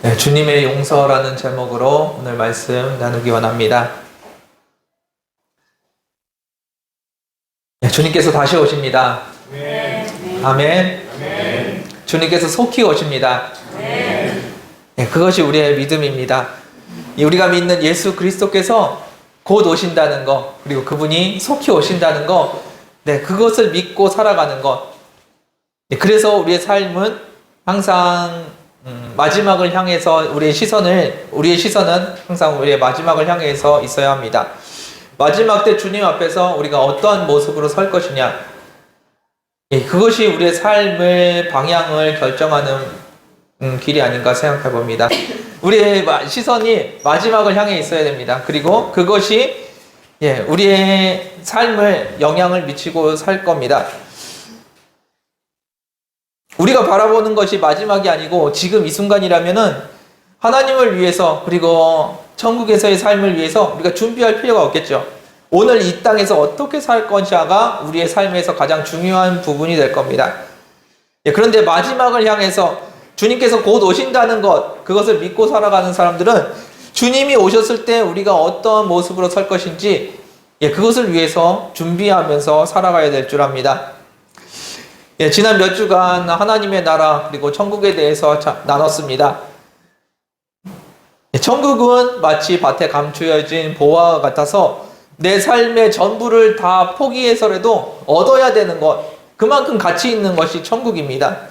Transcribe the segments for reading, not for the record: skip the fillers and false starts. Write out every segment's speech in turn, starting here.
네, 주님의 용서라는 제목으로 오늘 말씀 나누기 원합니다. 네, 주님께서 다시 오십니다. 아멘. 주님께서 속히 오십니다. 네, 그것이 우리의 믿음입니다. 우리가 믿는 예수 그리스도께서 곧 오신다는 것, 그리고 그분이 속히 오신다는 것, 네, 그것을 믿고 살아가는 것. 네, 그래서 우리의 삶은 항상 마지막을 향해서 우리의 시선은 항상 우리의 마지막을 향해서 있어야 합니다. 마지막 때 주님 앞에서 우리가 어떠한 모습으로 설 것이냐, 그것이 우리의 삶의 방향을 결정하는 길이 아닌가 생각해 봅니다. 우리의 시선이 마지막을 향해 있어야 됩니다. 그리고 그것이 우리의 삶을 영향을 미치고 살 겁니다. 우리가 바라보는 것이 마지막이 아니고 지금 이 순간이라면은 하나님을 위해서, 그리고 천국에서의 삶을 위해서 우리가 준비할 필요가 없겠죠. 오늘 이 땅에서 어떻게 살 것이냐가 우리의 삶에서 가장 중요한 부분이 될 겁니다. 그런데 마지막을 향해서 주님께서 곧 오신다는 것, 그것을 믿고 살아가는 사람들은 주님이 오셨을 때 우리가 어떤 모습으로 설 것인지 그것을 위해서 준비하면서 살아가야 될 줄 압니다. 지난 몇 주간 하나님의 나라 그리고 천국에 대해서 나눴습니다. 천국은 마치 밭에 감추어진 보화와 같아서 내 삶의 전부를 다 포기해서라도 얻어야 되는 것, 그만큼 가치 있는 것이 천국입니다.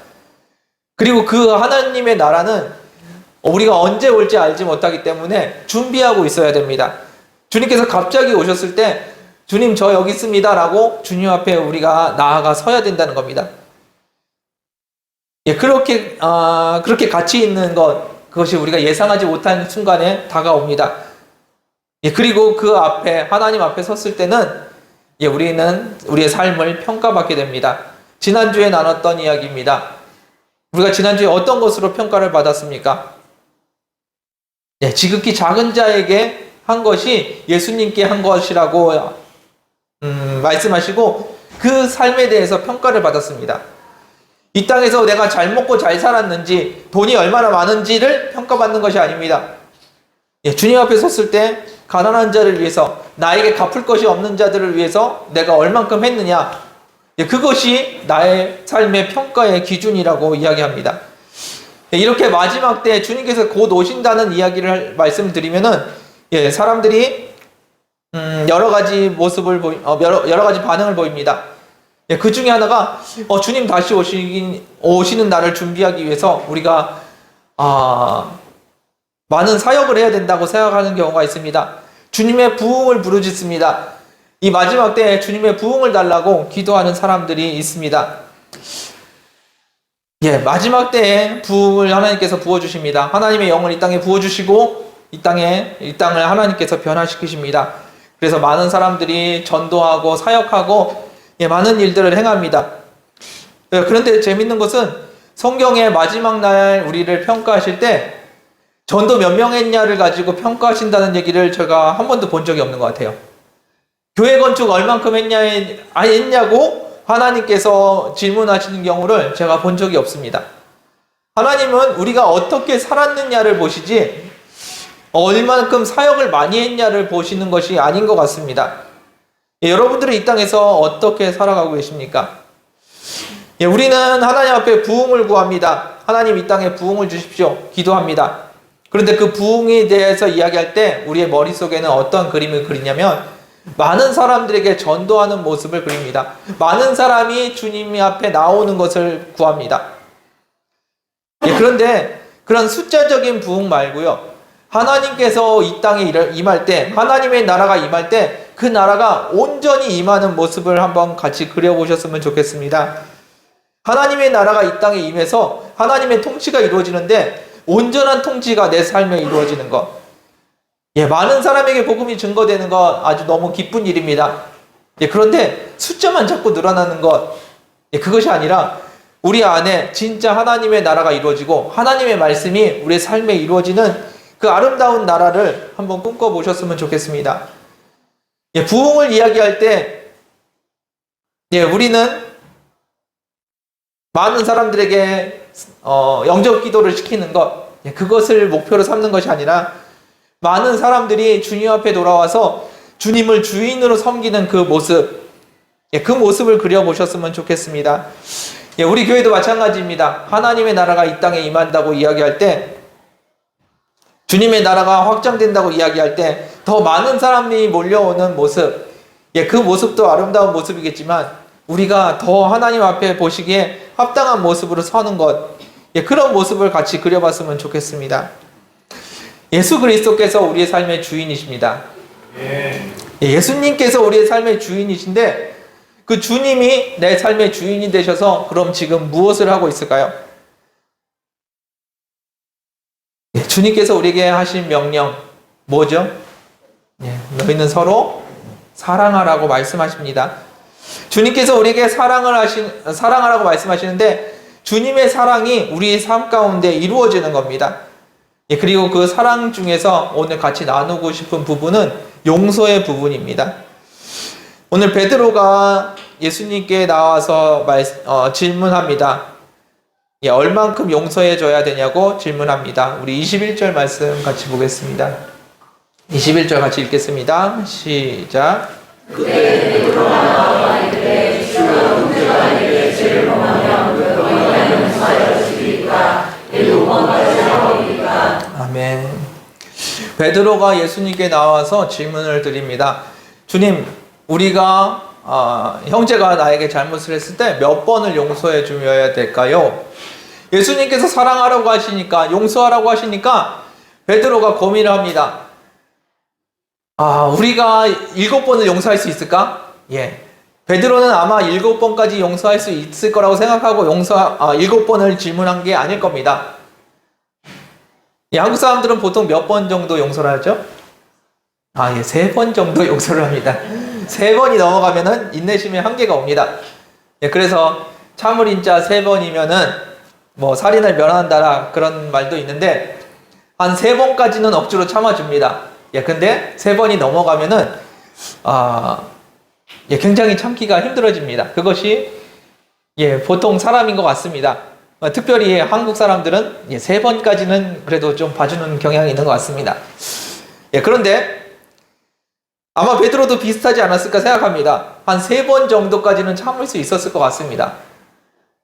그리고 그 하나님의 나라는 우리가 언제 올지 알지 못하기 때문에 준비하고 있어야 됩니다. 주님께서 갑자기 오셨을 때 주님 저 여기 있습니다 라고 주님 앞에 우리가 나아가 서야 된다는 겁니다. 그렇게 가치 있는 것, 그것이 우리가 예상하지 못한 순간에 다가옵니다. 그리고 그 앞에, 하나님 앞에 섰을 때는 우리는 우리의 삶을 평가받게 됩니다. 지난주에 나눴던 이야기입니다. 우리가 지난주에 어떤 것으로 평가를 받았습니까? 지극히 작은 자에게 한 것이 예수님께 한 것이라고 말씀하시고 그 삶에 대해서 평가를 받았습니다. 이 땅에서 내가 잘 먹고 잘 살았는지, 돈이 얼마나 많은지를 평가받는 것이 아닙니다. 주님 앞에 섰을 때 가난한 자를 위해서, 나에게 갚을 것이 없는 자들을 위해서 내가 얼만큼 했느냐, 그것이 나의 삶의 평가의 기준이라고 이야기합니다. 이렇게 마지막 때 주님께서 곧 오신다는 이야기를 말씀드리면은 사람들이 여러 가지 모습을 여러 가지 반응을 보입니다. 그 중에 하나가 주님 다시 오시는 날을 준비하기 위해서 우리가 많은 사역을 해야 된다고 생각하는 경우가 있습니다. 주님의 부흥을 부르짖습니다. 이 마지막 때에 주님의 부흥을 달라고 기도하는 사람들이 있습니다. 마지막 때에 부흥을 하나님께서 부어주십니다. 하나님의 영을 이 땅에 부어주시고 이 땅을 하나님께서 변화시키십니다. 그래서 많은 사람들이 전도하고 사역하고 많은 일들을 행합니다. 그런데 재밌는 것은 성경의 마지막 날 우리를 평가하실 때 전도 몇 명 했냐를 가지고 평가하신다는 얘기를 제가 한 번도 본 적이 없는 것 같아요. 교회 건축 얼만큼 했냐고 하나님께서 질문하시는 경우를 제가 본 적이 없습니다. 하나님은 우리가 어떻게 살았느냐를 보시지 얼만큼 사역을 많이 했냐를 보시는 것이 아닌 것 같습니다. 여러분들은 이 땅에서 어떻게 살아가고 계십니까? 우리는 하나님 앞에 부흥을 구합니다. 하나님 이 땅에 부흥을 주십시오. 기도합니다. 그런데 그 부흥에 대해서 이야기할 때 우리의 머릿속에는 어떤 그림을 그리냐면 많은 사람들에게 전도하는 모습을 그립니다. 많은 사람이 주님 앞에 나오는 것을 구합니다. 그런데 그런 숫자적인 부흥 말고요, 하나님께서 이 땅에 임할 때, 하나님의 나라가 임할 때 그 나라가 온전히 임하는 모습을 한번 같이 그려보셨으면 좋겠습니다. 하나님의 나라가 이 땅에 임해서 하나님의 통치가 이루어지는데 온전한 통치가 내 삶에 이루어지는 것, 많은 사람에게 복음이 증거되는 것 아주 너무 기쁜 일입니다. 그런데 숫자만 자꾸 늘어나는 것, 그것이 아니라 우리 안에 진짜 하나님의 나라가 이루어지고 하나님의 말씀이 우리의 삶에 이루어지는 그 아름다운 나라를 한번 꿈꿔보셨으면 좋겠습니다. 부흥을 이야기할 때 우리는 많은 사람들에게 영접 기도를 시키는 것, 그것을 목표로 삼는 것이 아니라 많은 사람들이 주님 앞에 돌아와서 주님을 주인으로 섬기는 그 모습, 그 모습을 그려보셨으면 좋겠습니다. 우리 교회도 마찬가지입니다. 하나님의 나라가 이 땅에 임한다고 이야기할 때, 주님의 나라가 확장된다고 이야기할 때 더 많은 사람이 몰려오는 모습, 그 모습도 아름다운 모습이겠지만 우리가 더 하나님 앞에 보시기에 합당한 모습으로 서는 것, 그런 모습을 같이 그려봤으면 좋겠습니다. 예수 그리스도께서 우리의 삶의 주인이십니다. 예수님께서 우리의 삶의 주인이신데 그 주님이 내 삶의 주인이 되셔서 그럼 지금 무엇을 하고 있을까요? 주님께서 우리에게 하신 명령 뭐죠? 너희는 서로 사랑하라고 말씀하십니다. 주님께서 우리에게 사랑하라고 말씀하시는데 주님의 사랑이 우리의 삶 가운데 이루어지는 겁니다. 그리고 그 사랑 중에서 오늘 같이 나누고 싶은 부분은 용서의 부분입니다. 오늘 베드로가 예수님께 나와서 질문합니다. 얼만큼 용서해 줘야 되냐고 질문합니다. 우리 21절 말씀 같이 보겠습니다. 21절 같이 읽겠습니다. 시작. 그때 베드로가 나와 이르되 주여 형제가 내게 죄를 범하면 너희가 용서하였으리까 일곱 번까지 하오리까. 아멘. 베드로가 예수님께 나와서 질문을 드립니다. 주님, 우리가 형제가 나에게 잘못을 했을 때 몇 번을 용서해 주어야 될까요? 예수님께서 사랑하라고 하시니까, 용서하라고 하시니까 베드로가 고민을 합니다. 우리가 7번을 용서할 수 있을까? 베드로는 아마 7번까지 용서할 수 있을 거라고 생각하고 7번을 질문한 게 아닐 겁니다. 한국 사람들은 보통 몇 번 정도 용서를 하죠? 3번 정도 용서를 합니다. 3번이 넘어가면은 인내심의 한계가 옵니다. 그래서 참을인자 3번이면은 살인을 면한다라 그런 말도 있는데 한 3번까지는 억지로 참아줍니다. 근데 3번이 넘어가면은 굉장히 참기가 힘들어집니다. 그것이 보통 사람인 것 같습니다. 특별히 한국 사람들은 3번까지는 그래도 좀 봐주는 경향이 있는 것 같습니다. 그런데 아마 베드로도 비슷하지 않았을까 생각합니다. 한 3번 정도까지는 참을 수 있었을 것 같습니다.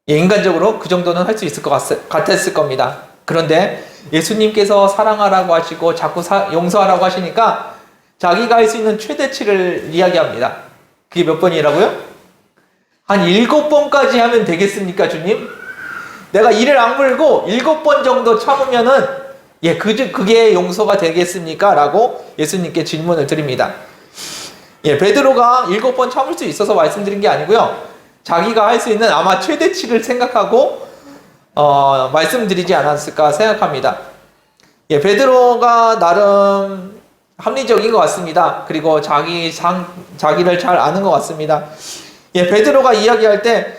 인간적으로 그 정도는 할 수 있을 것 같았을 겁니다. 그런데 예수님께서 사랑하라고 하시고 자꾸 용서하라고 하시니까 자기가 할 수 있는 최대치를 이야기합니다. 그게 몇 번이라고요? 한 7번까지 하면 되겠습니까, 주님? 내가 이를 악물고 7번 정도 참으면은 그게 용서가 되겠습니까? 라고 예수님께 질문을 드립니다. 베드로가 7번 참을 수 있어서 말씀드린 게 아니고요. 자기가 할 수 있는 아마 최대치를 생각하고 말씀드리지 않았을까 생각합니다. 베드로가 나름 합리적인 것 같습니다. 그리고 자기를 잘 아는 것 같습니다. 베드로가 이야기할 때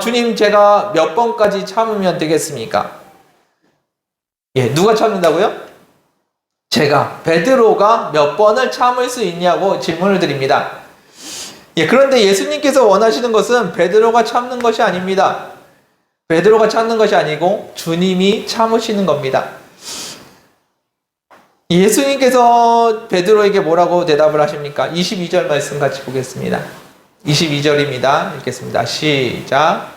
주님, 제가 몇 번까지 참으면 되겠습니까? 누가 참는다고요? 베드로가 몇 번을 참을 수 있냐고 질문을 드립니다. 그런데 예수님께서 원하시는 것은 베드로가 참는 것이 아닙니다. 베드로가 참는 것이 아니고 주님이 참으시는 겁니다. 예수님께서 베드로에게 뭐라고 대답을 하십니까? 22절 말씀 같이 보겠습니다. 22절입니다. 읽겠습니다. 시작.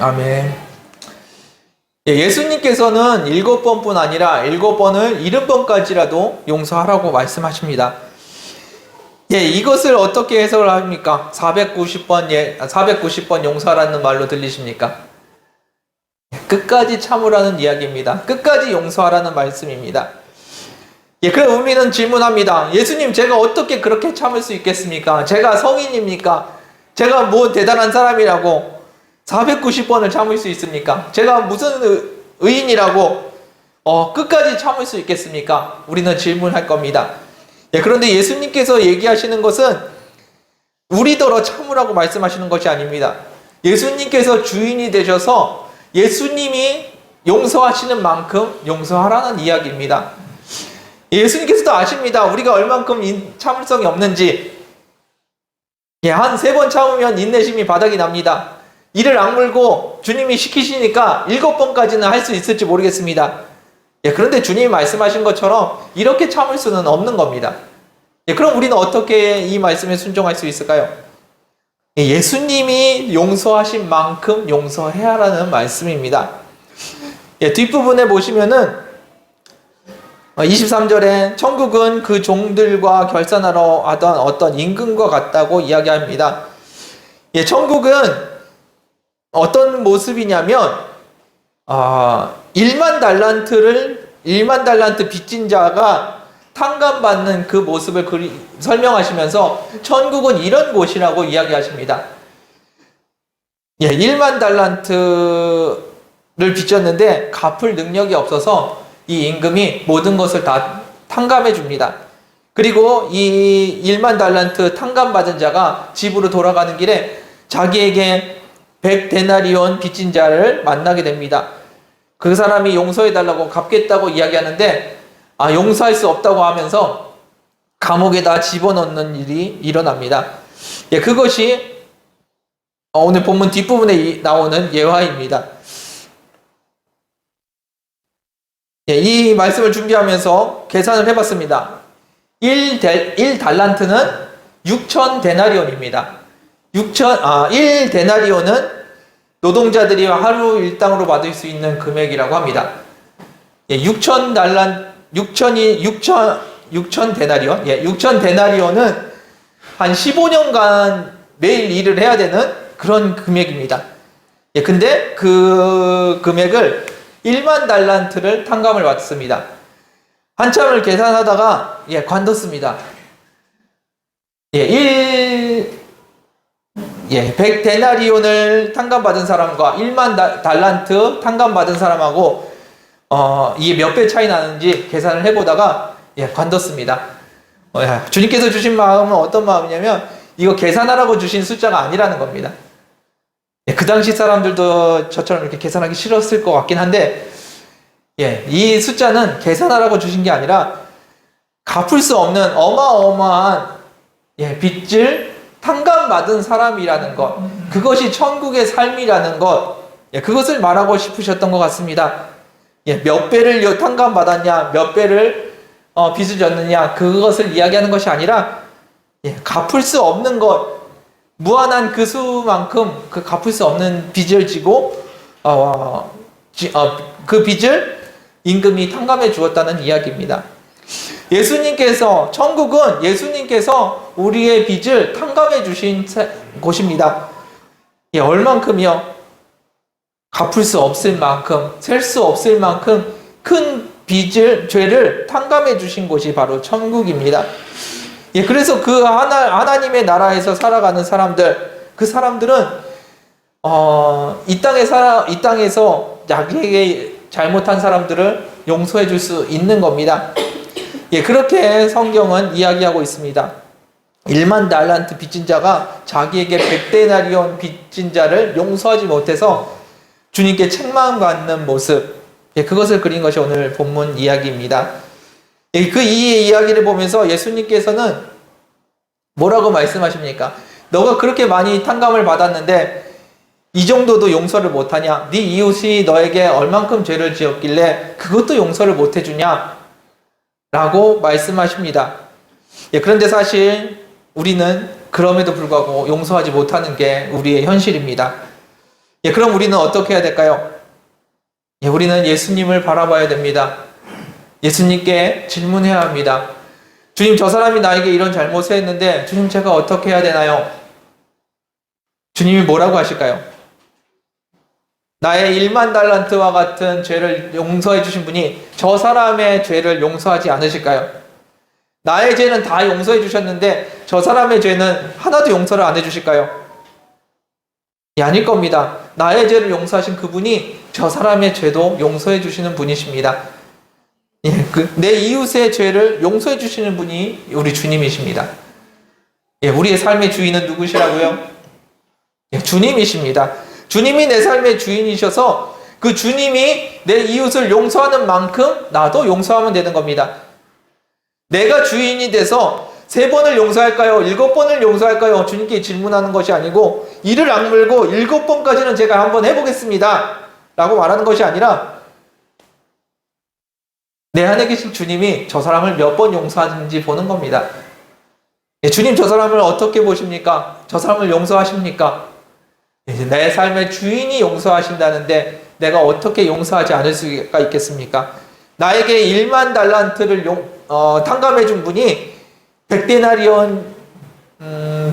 아멘. 예수님께서는 7번뿐 아니라 7번을 70번까지라도 용서하라고 말씀하십니다. 이것을 어떻게 해석을 합니까? 490번 용서하라는 말로 들리십니까? 끝까지 참으라는 이야기입니다. 끝까지 용서하라는 말씀입니다. 그 의미는 질문합니다. 예수님, 제가 어떻게 그렇게 참을 수 있겠습니까? 제가 성인입니까? 제가 뭐 대단한 사람이라고 490번을 참을 수 있습니까? 제가 무슨 의인이라고 끝까지 참을 수 있겠습니까? 우리는 질문할 겁니다. 그런데 예수님께서 얘기하시는 것은 우리더러 참으라고 말씀하시는 것이 아닙니다. 예수님께서 주인이 되셔서 예수님이 용서하시는 만큼 용서하라는 이야기입니다. 예수님께서도 아십니다. 우리가 얼만큼 참을성이 없는지. 예, 한 3번 참으면 인내심이 바닥이 납니다. 이를 악물고 주님이 시키시니까 7번까지는 할 수 있을지 모르겠습니다. 예, 그런데 주님이 말씀하신 것처럼 이렇게 참을 수는 없는 겁니다. 예, 그럼 우리는 어떻게 이 말씀에 순종할 수 있을까요? 예, 예수님이 용서하신 만큼 용서해야 하라는 말씀입니다. 예, 뒷부분에 보시면은 23절에 천국은 그 종들과 결산하러 하던 어떤 임금과 같다고 이야기합니다. 예, 천국은 어떤 모습이냐면 1만 달란트 빚진 자가 탕감받는 그 모습을 설명하시면서 천국은 이런 곳이라고 이야기하십니다. 예, 1만 달란트를 빚졌는데 갚을 능력이 없어서 이 임금이 모든 것을 다 탕감해 줍니다. 그리고 이 1만 달란트 탕감받은 자가 집으로 돌아가는 길에 자기에게 100데나리온 빚진 자를 만나게 됩니다. 그 사람이 용서해달라고 갚겠다고 이야기하는데 용서할 수 없다고 하면서 감옥에다 집어넣는 일이 일어납니다. 예, 그것이 오늘 본문 뒷부분에 나오는 예화입니다. 예, 이 말씀을 준비하면서 계산을 해봤습니다. 1달란트는 6,000데나리온입니다. 1데나리온은 노동자들이 하루 일당으로 받을 수 있는 금액이라고 합니다. 예, 6,000데나리온? 예, 6,000데나리온은 한 15년간 매일 일을 해야 되는 그런 금액입니다. 예, 근데 그 금액을 1만 달란트를 탕감을 받습니다. 한참을 계산하다가 관뒀습니다. 100데나리온을 탕감받은 사람과 1만 달란트 탕감받은 사람하고 이게 몇 배 차이 나는지 계산을 해보다가 관뒀습니다. 주님께서 주신 마음은 어떤 마음이냐면 이거 계산하라고 주신 숫자가 아니라는 겁니다. 그 당시 사람들도 저처럼 이렇게 계산하기 싫었을 것 같긴 한데 이 숫자는 계산하라고 주신 게 아니라 갚을 수 없는 어마어마한 빚을 탕감받은 사람이라는 것, 그것이 천국의 삶이라는 것, 그것을 말하고 싶으셨던 것 같습니다. 몇 배를 탕감받았냐, 몇 배를 빚을 졌느냐, 그것을 이야기하는 것이 아니라 갚을 수 없는 것, 무한한 그 수만큼 그 갚을 수 없는 빚을 지고 그 빚을 임금이 탕감해 주었다는 이야기입니다. 천국은 예수님께서 우리의 빚을 탕감해 주신 곳입니다. 얼만큼이요? 갚을 수 없을 만큼, 셀 수 없을 만큼 큰 죄를 탕감해 주신 곳이 바로 천국입니다. 그래서 그 하나님의 나라에서 살아가는 사람들, 그 사람들은 이 땅에서 자기에게 잘못한 사람들을 용서해 줄 수 있는 겁니다. 그렇게 성경은 이야기하고 있습니다. 1만 달란트 빚진 자가 자기에게 100데나리온 빚진 자를 용서하지 못해서 주님께 책망받는 모습, 그것을 그린 것이 오늘 본문 이야기입니다. 그 이야기를 보면서 예수님께서는 뭐라고 말씀하십니까? 너가 그렇게 많이 탕감을 받았는데 이 정도도 용서를 못하냐? 네 이웃이 너에게 얼만큼 죄를 지었길래 그것도 용서를 못해주냐? 라고 말씀하십니다. 그런데 사실 우리는 그럼에도 불구하고 용서하지 못하는 게 우리의 현실입니다. 그럼 우리는 어떻게 해야 될까요? 우리는 예수님을 바라봐야 됩니다. 예수님께 질문해야 합니다. 주님, 저 사람이 나에게 이런 잘못을 했는데 주님, 제가 어떻게 해야 되나요? 주님이 뭐라고 하실까요? 나의 1만 달란트와 같은 죄를 용서해 주신 분이 저 사람의 죄를 용서하지 않으실까요? 나의 죄는 다 용서해 주셨는데 저 사람의 죄는 하나도 용서를 안 해주실까요? 아닐 겁니다. 나의 죄를 용서하신 그분이 저 사람의 죄도 용서해 주시는 분이십니다. 내 이웃의 죄를 용서해 주시는 분이 우리 주님이십니다. 우리의 삶의 주인은 누구시라고요? 주님이십니다. 주님이 내 삶의 주인이셔서 그 주님이 내 이웃을 용서하는 만큼 나도 용서하면 되는 겁니다. 내가 주인이 돼서 3번을 용서할까요? 7번을 용서할까요? 주님께 질문하는 것이 아니고 이를 악물고 7번까지는 제가 한번 해보겠습니다 라고 말하는 것이 아니라 내 안에 계신 주님이 저 사람을 몇 번 용서하는지 보는 겁니다. 주님 저 사람을 어떻게 보십니까? 저 사람을 용서하십니까? 내 삶의 주인이 용서하신다는데 내가 어떻게 용서하지 않을 수가 있겠습니까? 나에게 1만 달란트를 탕감해 준 분이 100데나리온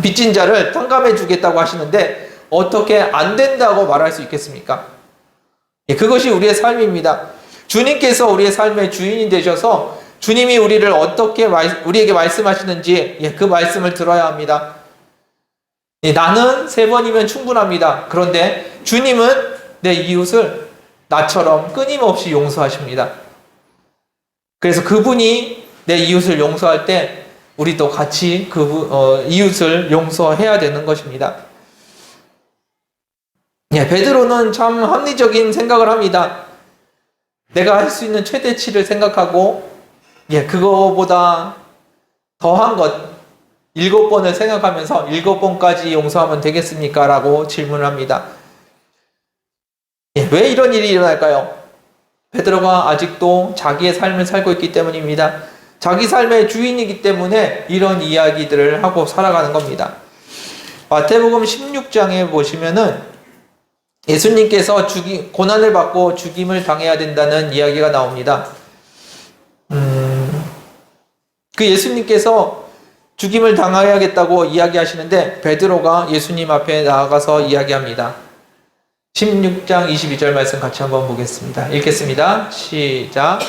빚진 자를 탕감해 주겠다고 하시는데 어떻게 안 된다고 말할 수 있겠습니까? 그것이 우리의 삶입니다. 주님께서 우리의 삶의 주인이 되셔서 주님이 우리를 어떻게 우리에게 말씀하시는지 그 말씀을 들어야 합니다. 나는 3번이면 충분합니다. 그런데 주님은 내 이웃을 나처럼 끊임없이 용서하십니다. 그래서 그분이 내 이웃을 용서할 때 우리도 같이 이웃을 용서해야 되는 것입니다. 베드로는 참 합리적인 생각을 합니다. 내가 할 수 있는 최대치를 생각하고 그거보다 더한 것 7번을 생각하면서 7번까지 용서하면 되겠습니까? 라고 질문을 합니다. 왜 이런 일이 일어날까요? 베드로가 아직도 자기의 삶을 살고 있기 때문입니다. 자기 삶의 주인이기 때문에 이런 이야기들을 하고 살아가는 겁니다. 마태복음 16장에 보시면은 예수님께서 고난을 받고 죽임을 당해야 된다는 이야기가 나옵니다. 그 예수님께서 죽임을 당해야겠다고 이야기하시는데 베드로가 예수님 앞에 나아가서 이야기합니다. 16장 22절 말씀 같이 한번 보겠습니다. 읽겠습니다. 시작.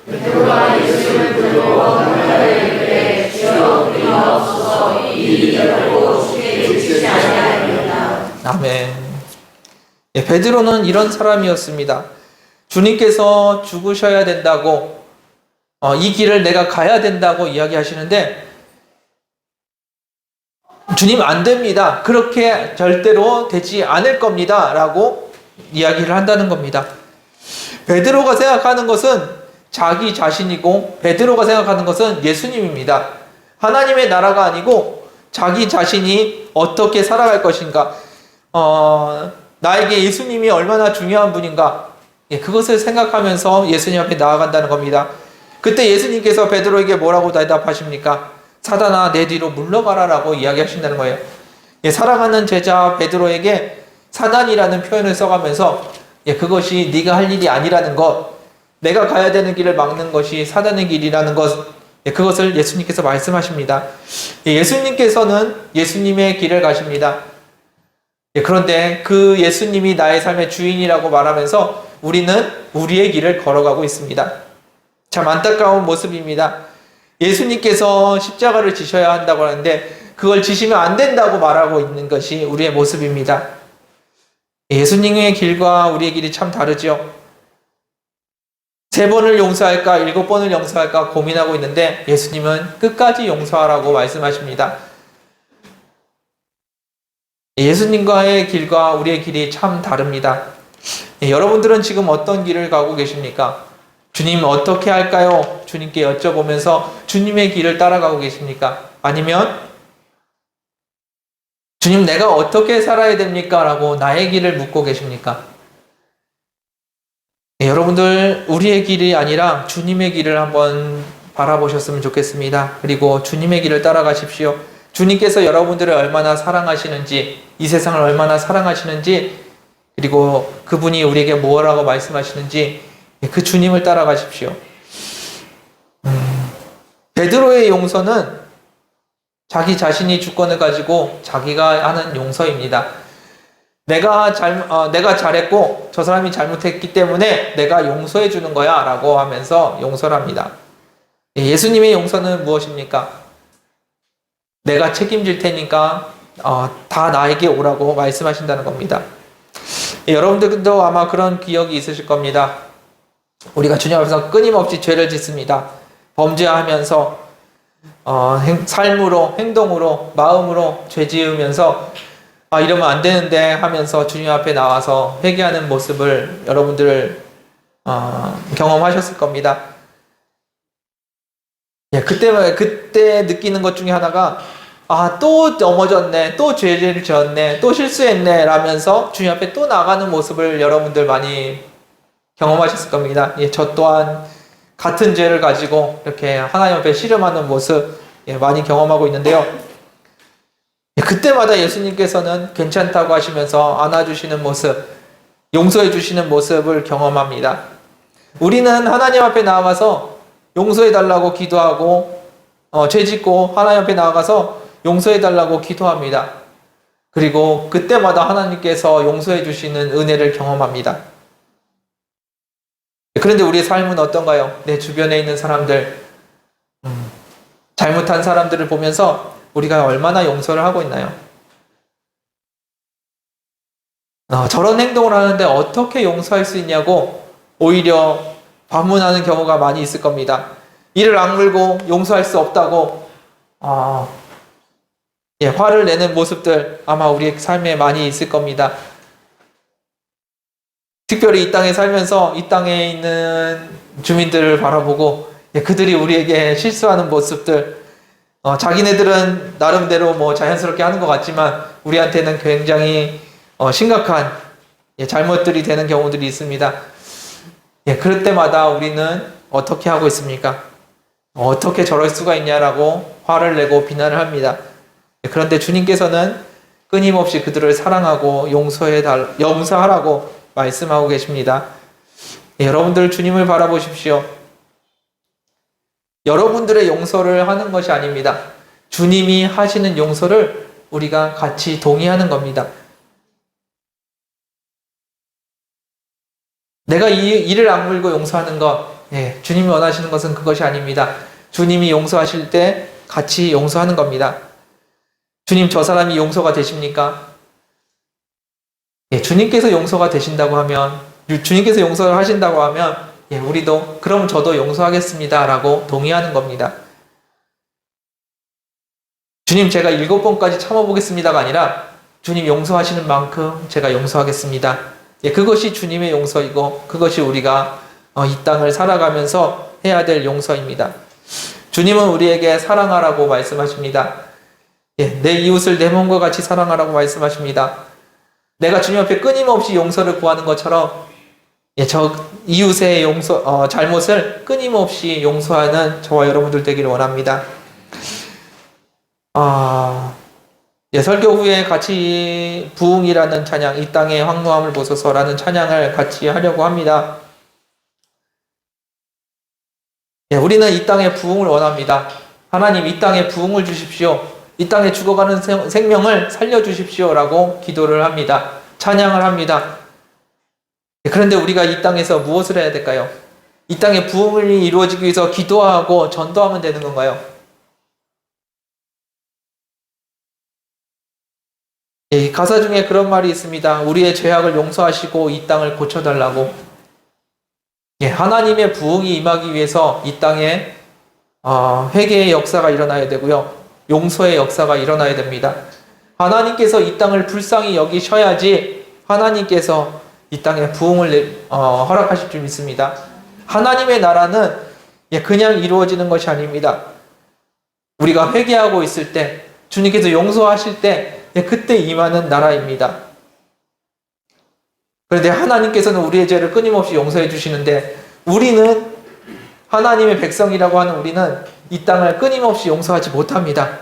베드로가 예수를 불러 이르되 주여 우리옵소서 이 일이 결코 죽게 주시지 아니하리이다. 아멘. 베드로는 이런 사람이었습니다. 주님께서 죽으셔야 된다고 이 길을 내가 가야 된다고 이야기하시는데 주님 안 됩니다. 그렇게 절대로 되지 않을 겁니다. 라고 이야기를 한다는 겁니다. 베드로가 생각하는 것은 자기 자신이고 베드로가 생각하는 것은 예수님입니다. 하나님의 나라가 아니고 자기 자신이 어떻게 살아갈 것인가, 나에게 예수님이 얼마나 중요한 분인가, 그것을 생각하면서 예수님 앞에 나아간다는 겁니다. 그때 예수님께서 베드로에게 뭐라고 대답하십니까? 사단아 내 뒤로 물러가라 라고 이야기하신다는 거예요. 사랑하는 제자 베드로에게 사단이라는 표현을 써가면서 그것이 네가 할 일이 아니라는 것, 내가 가야 되는 길을 막는 것이 사단의 길이라는 것, 그것을 예수님께서 말씀하십니다. 예수님께서는 예수님의 길을 가십니다. 그런데 그 예수님이 나의 삶의 주인이라고 말하면서 우리는 우리의 길을 걸어가고 있습니다. 참 안타까운 모습입니다. 예수님께서 십자가를 지셔야 한다고 하는데 그걸 지시면 안 된다고 말하고 있는 것이 우리의 모습입니다. 예수님의 길과 우리의 길이 참 다르죠. 3번을 용서할까 7번을 용서할까 고민하고 있는데 예수님은 끝까지 용서하라고 말씀하십니다. 예수님과의 길과 우리의 길이 참 다릅니다. 여러분들은 지금 어떤 길을 가고 계십니까? 주님 어떻게 할까요? 주님께 여쭤보면서 주님의 길을 따라가고 계십니까? 아니면 주님 내가 어떻게 살아야 됩니까? 라고 나의 길을 묻고 계십니까? 여러분들 우리의 길이 아니라 주님의 길을 한번 바라보셨으면 좋겠습니다. 그리고 주님의 길을 따라가십시오. 주님께서 여러분들을 얼마나 사랑하시는지, 이 세상을 얼마나 사랑하시는지, 그리고 그분이 우리에게 뭐라고 말씀하시는지 그 주님을 따라가십시오. 베드로의 용서는 자기 자신이 주권을 가지고 자기가 하는 용서입니다. 내가 잘했고 저 사람이 잘못했기 때문에 내가 용서해 주는 거야 라고 하면서 용서를 합니다. 예수님의 용서는 무엇입니까? 내가 책임질 테니까 다 나에게 오라고 말씀하신다는 겁니다. 여러분들도 아마 그런 기억이 있으실 겁니다. 우리가 주님 앞에서 끊임없이 죄를 짓습니다. 범죄하면서 삶으로, 행동으로, 마음으로 죄 지으면서 이러면 안 되는데 하면서 주님 앞에 나와서 회개하는 모습을 여러분들 경험하셨을 겁니다. 예, 그때 느끼는 것 중에 하나가, 아, 또 넘어졌네, 또 죄를 지었네, 또 실수했네, 라면서 주님 앞에 또 나가는 모습을 여러분들 많이 경험하셨을 겁니다. 예, 저 또한 같은 죄를 가지고 이렇게 하나님 앞에 씨름하는 모습, 예, 많이 경험하고 있는데요. 예, 그때마다 예수님께서는 괜찮다고 하시면서 안아주시는 모습, 용서해 주시는 모습을 경험합니다. 우리는 하나님 앞에 나아가서 용서해 달라고 기도하고, 죄 짓고 하나님 앞에 나아가서 용서해 달라고 기도합니다. 그리고 그때마다 하나님께서 용서해 주시는 은혜를 경험합니다. 그런데 우리의 삶은 어떤가요? 내 주변에 있는 사람들, 잘못한 사람들을 보면서 우리가 얼마나 용서를 하고 있나요? 저런 행동을 하는데 어떻게 용서할 수 있냐고 오히려 반문하는 경우가 많이 있을 겁니다. 이를 악물고 용서할 수 없다고 화를 내는 모습들 아마 우리의 삶에 많이 있을 겁니다. 특별히 이 땅에 살면서 이 땅에 있는 주민들을 바라보고 그들이 우리에게 실수하는 모습들, 자기네들은 나름대로 뭐 자연스럽게 하는 것 같지만 우리한테는 굉장히 심각한 잘못들이 되는 경우들이 있습니다. 그럴 때마다 우리는 어떻게 하고 있습니까? 어떻게 저럴 수가 있냐라고 화를 내고 비난을 합니다. 그런데 주님께서는 끊임없이 그들을 사랑하고 용서하라고 말씀하고 계십니다. 여러분들 주님을 바라보십시오. 여러분들의 용서를 하는 것이 아닙니다. 주님이 하시는 용서를 우리가 같이 동의하는 겁니다. 내가 이를 악물고 용서하는 것, 주님이 원하시는 것은 그것이 아닙니다. 주님이 용서하실 때 같이 용서하는 겁니다. 주님, 저 사람이 용서가 되십니까? 주님께서 용서가 되신다고 하면, 주님께서 용서를 하신다고 하면, 우리도 그럼 저도 용서하겠습니다 라고 동의하는 겁니다. 주님, 제가 7번까지 참아보겠습니다가 아니라 주님 용서하시는 만큼 제가 용서하겠습니다. 그것이 주님의 용서이고 그것이 우리가 이 땅을 살아가면서 해야 될 용서입니다. 주님은 우리에게 사랑하라고 말씀하십니다. 내 이웃을 내 몸과 같이 사랑하라고 말씀하십니다. 내가 주님 앞에 끊임없이 용서를 구하는 것처럼 저 이웃의 잘못을 끊임없이 용서하는 저와 여러분들 되기를 원합니다. 설교 후에 같이 부흥이라는 찬양, 이 땅의 황무함을 보소서라는 찬양을 같이 하려고 합니다. 우리는 이 땅의 부흥을 원합니다. 하나님, 이 땅에 부흥을 주십시오. 이 땅에 죽어가는 생명을 살려주십시오 라고 기도를 합니다. 찬양을 합니다. 그런데 우리가 이 땅에서 무엇을 해야 될까요? 이 땅에 부흥이 이루어지기 위해서 기도하고 전도하면 되는 건가요? 가사 중에 그런 말이 있습니다. 우리의 죄악을 용서하시고 이 땅을 고쳐달라고. 하나님의 부흥이 임하기 위해서 이 땅에 회개의 역사가 일어나야 되고요. 용서의 역사가 일어나야 됩니다. 하나님께서 이 땅을 불쌍히 여기셔야지 하나님께서 이 땅에 부흥을 허락하실 줄 믿습니다. 하나님의 나라는 그냥 이루어지는 것이 아닙니다. 우리가 회개하고 있을 때, 주님께서 용서하실 때 그때 임하는 나라입니다. 그런데 하나님께서는 우리의 죄를 끊임없이 용서해 주시는데 우리는 하나님의 백성이라고 하는 우리는 이 땅을 끊임없이 용서하지 못합니다.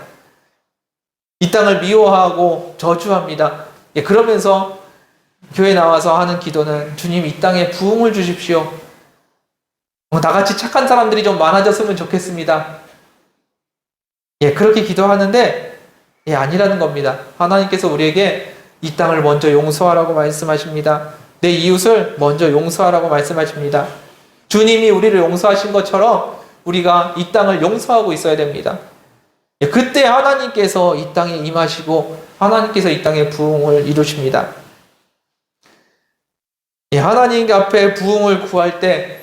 이 땅을 미워하고 저주합니다. 그러면서 교회 나와서 하는 기도는 주님, 이 땅에 부흥을 주십시오. 나같이 착한 사람들이 좀 많아졌으면 좋겠습니다. 그렇게 기도하는데 아니라는 겁니다. 하나님께서 우리에게 이 땅을 먼저 용서하라고 말씀하십니다. 내 이웃을 먼저 용서하라고 말씀하십니다. 주님이 우리를 용서하신 것처럼 우리가 이 땅을 용서하고 있어야 됩니다. 그때 하나님께서 이 땅에 임하시고 하나님께서 이 땅에 부흥을 이루십니다. 하나님 앞에 부흥을 구할 때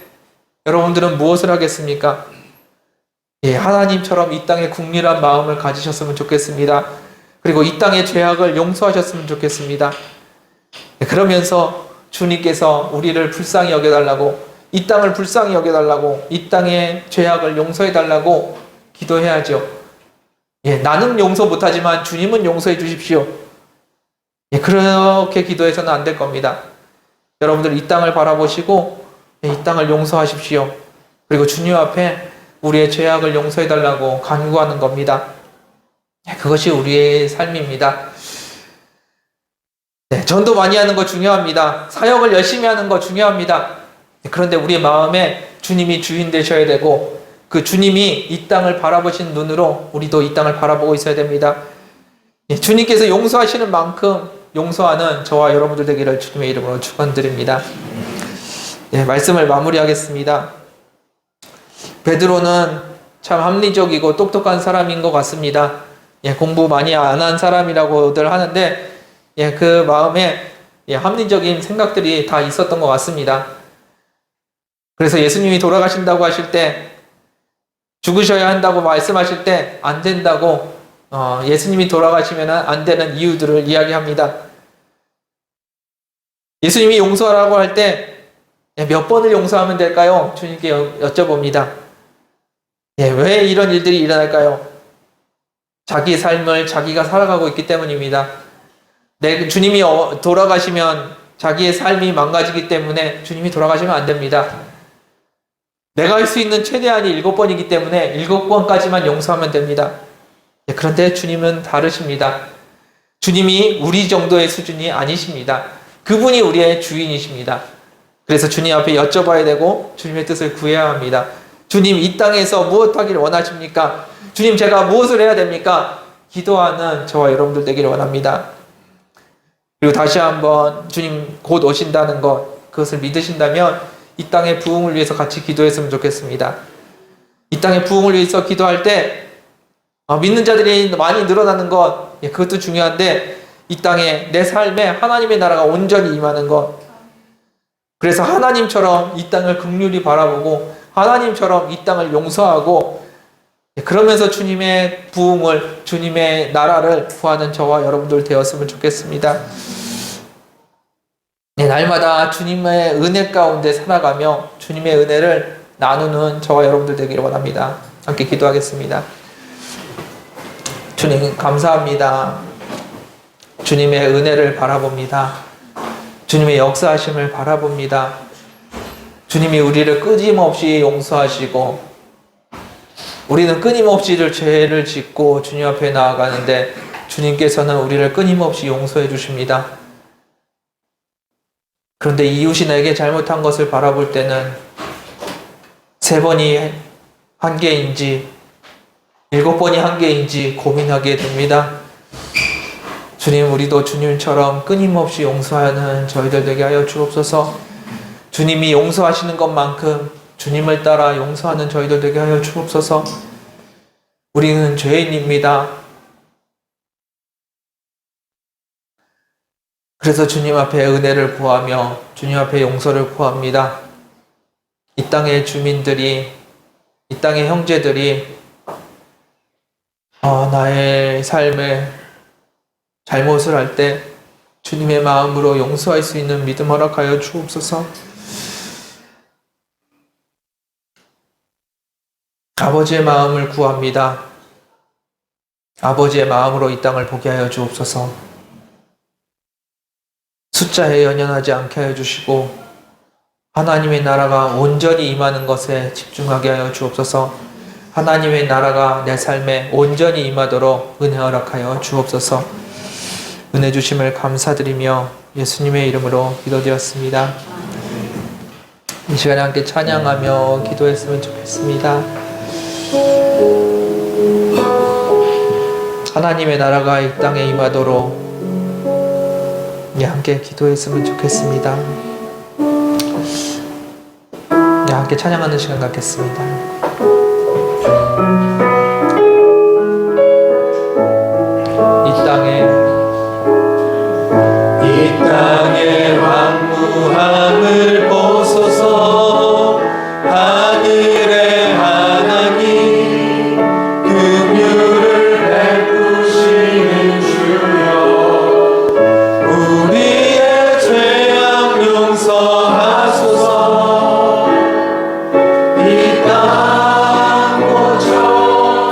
여러분들은 무엇을 하겠습니까? 하나님처럼 이 땅에 국률한 마음을 가지셨으면 좋겠습니다. 그리고 이 땅의 죄악을 용서하셨으면 좋겠습니다. 그러면서 주님께서 우리를 불쌍히 여겨달라고, 이 땅을 불쌍히 여겨달라고, 이 땅의 죄악을 용서해달라고 기도해야죠. 예, 나는 용서 못하지만 주님은 용서해 주십시오. 예, 그렇게 기도해서는 안 될 겁니다. 여러분들 이 땅을 바라보시고 이 땅을 용서하십시오. 그리고 주님 앞에 우리의 죄악을 용서해 달라고 간구하는 겁니다. 그것이 우리의 삶입니다. 네, 전도 많이 하는 거 중요합니다. 사역을 열심히 하는 거 중요합니다. 그런데 우리의 마음에 주님이 주인 되셔야 되고 그 주님이 이 땅을 바라보신 눈으로 우리도 이 땅을 바라보고 있어야 됩니다. 주님께서 용서하시는 만큼 용서하는 저와 여러분들 되기를 주님의 이름으로 축원드립니다. 네, 말씀을 마무리하겠습니다. 베드로는 참 합리적이고 똑똑한 사람인 것 같습니다. 예, 공부 많이 안 한 사람이라고들 하는데 예, 그 마음에 합리적인 생각들이 다 있었던 것 같습니다. 그래서 예수님이 돌아가신다고 하실 때 죽으셔야 한다고 말씀하실 때 안 된다고 예수님이 돌아가시면 안 되는 이유들을 이야기합니다. 예수님이 용서하라고 할 때 몇 번을 용서하면 될까요? 주님께 여쭤봅니다. 예, 왜 이런 일들이 일어날까요? 자기 삶을 자기가 살아가고 있기 때문입니다. 주님이 돌아가시면 자기의 삶이 망가지기 때문에 주님이 돌아가시면 안 됩니다. 내가 할 수 있는 최대한이 7번이기 때문에 7번까지만 용서하면 됩니다. 예, 그런데 주님은 다르십니다. 주님이 우리 정도의 수준이 아니십니다. 그분이 우리의 주인이십니다. 그래서 주님 앞에 여쭤봐야 되고 주님의 뜻을 구해야 합니다. 주님, 이 땅에서 무엇 하기를 원하십니까? 주님, 제가 무엇을 해야 됩니까? 기도하는 저와 여러분들 되기를 원합니다. 그리고 다시 한번 주님 곧 오신다는 것, 그것을 믿으신다면 이 땅의 부흥을 위해서 같이 기도했으면 좋겠습니다. 이 땅의 부흥을 위해서 기도할 때 믿는 자들이 많이 늘어나는 것, 그것도 중요한데 이 땅에 내 삶에 하나님의 나라가 온전히 임하는 것, 그래서 하나님처럼 이 땅을 긍휼히 바라보고 하나님처럼 이 땅을 용서하고 그러면서 주님의 부흥을, 주님의 나라를 구하는 저와 여러분들 되었으면 좋겠습니다. 네, 날마다 주님의 은혜 가운데 살아가며 주님의 은혜를 나누는 저와 여러분들 되기를 원합니다. 함께 기도하겠습니다. 주님, 감사합니다. 주님의 은혜를 바라봅니다. 주님의 역사하심을 바라봅니다. 주님이 우리를 끊임없이 용서하시고 우리는 끊임없이 죄를 짓고 주님 앞에 나아가는데 주님께서는 우리를 끊임없이 용서해 주십니다. 그런데 이웃이 내게 잘못한 것을 바라볼 때는 3번이 한계인지 7번이 한계인지 고민하게 됩니다. 주님, 우리도 주님처럼 끊임없이 용서하는 저희들 되게 하여 주옵소서. 주님이 용서하시는 것만큼 주님을 따라 용서하는 저희들 되게 하여 주옵소서. 우리는 죄인입니다. 그래서 주님 앞에 은혜를 구하며 주님 앞에 용서를 구합니다. 이 땅의 주민들이, 이 땅의 형제들이 나의 삶에 잘못을 할 때 주님의 마음으로 용서할 수 있는 믿음 허락하여 주옵소서. 아버지의 마음을 구합니다. 아버지의 마음으로 이 땅을 보게 하여 주옵소서. 숫자에 연연하지 않게 하여 주시고 하나님의 나라가 온전히 임하는 것에 집중하게 하여 주옵소서. 하나님의 나라가 내 삶에 온전히 임하도록 은혜 허락하여 주옵소서. 은혜 주심을 감사드리며 예수님의 이름으로 기도드렸습니다. 이 시간에 함께 찬양하며 기도했으면 좋겠습니다. 하나님의 나라가 이 땅에 임하도록 함께 기도했으면 좋겠습니다. 함께 찬양하는 시간 갖겠습니다. 이 땅의 황무함을 보소서. 하늘의 하나님, 긍휼을 베푸시는 주여, 우리의 죄악 용서하소서. 이 땅 고쳐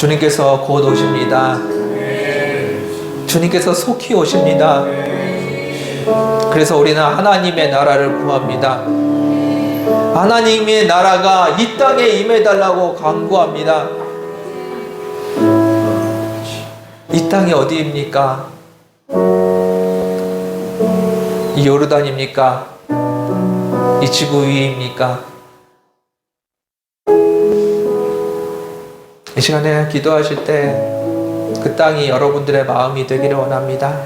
주님께서 곧 오십니다. 주님께서 속히 오십니다. 그래서 우리는 하나님의 나라를 구합니다. 하나님의 나라가 이 땅에 임해달라고 간구합니다. 이 땅이 어디입니까? 이 요르단입니까? 이 지구 위입니까? 이 시간에 기도하실 때 그 땅이 여러분들의 마음이 되기를 원합니다.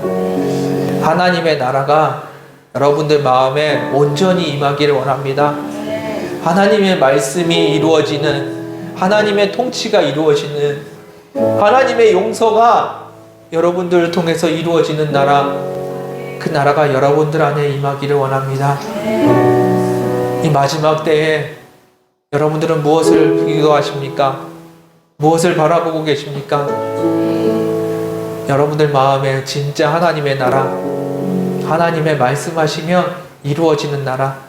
하나님의 나라가 여러분들 마음에 온전히 임하기를 원합니다. 하나님의 말씀이 이루어지는, 하나님의 통치가 이루어지는, 하나님의 용서가 여러분들을 통해서 이루어지는 나라, 그 나라가 여러분들 안에 임하기를 원합니다. 이 마지막 때에 여러분들은 무엇을 기도하십니까? 무엇을 바라보고 계십니까? 여러분들 마음에 진짜 하나님의 나라, 하나님의 말씀하시면 이루어지는 나라,